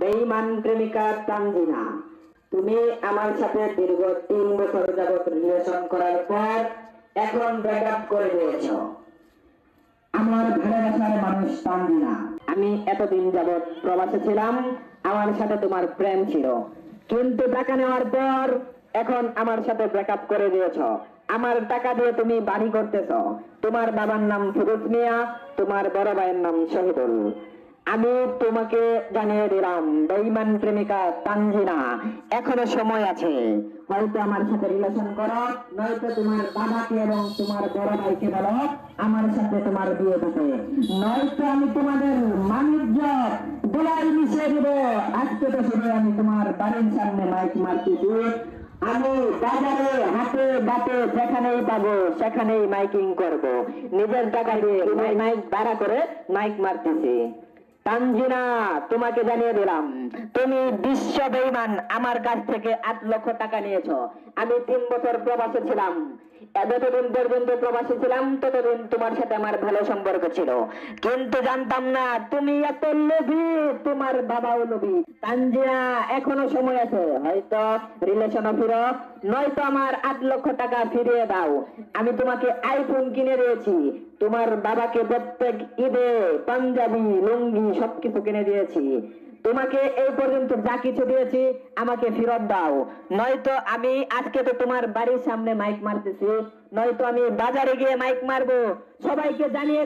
বেঈমান প্রেমিকা তানজিনা, তুমি আমার সাথে দীর্ঘ 3 বছর যাবত রিলেশন করার পর এখন ব্রেকআপ করে দিয়েছো। আমার ভালোবাসার মানুষ তানজিনা, আমি এতদিন যাবত প্রবাসে ছিলাম, আমার সাথে তোমার প্রেম ছিল, কিন্তু টাকা নেওয়ার পর এখন আমার সাথে ব্রেকআপ করে দিয়েছো। আমার টাকা দিয়ে তুমি বাড়ি করতেছো। তোমার বাবার নাম ফিরোজ মিয়া, তোমার বড় ভাইয়ের নাম শহীদুল। আমি তোমাকে জানিয়ে দিলাম, বেঈমান প্রেমিকা তানজিনা, এখনো সময় আছে। হয়তো আমার সাথে রিলেশন করো, নয়তো তোমার বাবাকে এবং তোমার বড় ভাইকে বলো আমার সাথে তোমার বিয়ে দিতে, নয়তো আমি তোমাদের বাণিজ্য দোলাই মিশিয়ে দিব। আজকে তো শুধু আমি তোমার বাড়ির সামনে মাইক মারতেছি, আমি বাজারে হাটে বাটে যেখানেই পাবো সেখানেই মাইকিং করব। নিজের টাকা দিয়ে মাইক ভাড়া করে মাইক মারতেছি। তানজিনা, তোমাকে জানিয়ে দিলাম, তুমি বিশ্ব বেঈমান। আমার কাছ থেকে 8 লক্ষ টাকা নিয়েছো। আমি 3 বছর প্রবাসে ছিলাম। যতদিন পর্যন্ত প্রবাসী ছিলাম ততদিন তোমার সাথে আমার ভালো সম্পর্ক ছিল, কিন্তু জানতাম না তুমি এত লোভী, তোমার বাবাও লোভী। তানজিনা, এখনো সময় আছে, হয়তো রিলেশন ফিরো, নয়তো আমার 8 লক্ষ টাকা ফিরিয়ে দাও। আমি তোমাকে আইফোন কিনে দিয়েছি, তোমার বাবাকে প্রত্যেক ঈদে পাঞ্জাবি লুঙ্গি সবকিছু কিনে দিয়েছি। তোমাকে এই পর্যন্ত যা কিছু দিয়েছি আমাকে ফেরত দাও, নয়তো আমি আজকে তো তোমার বাড়ির সামনে মাইক মারতেছি, নয়তো আমি বাজারে গিয়ে মাইক মারবো, সবাইকে জানিয়ে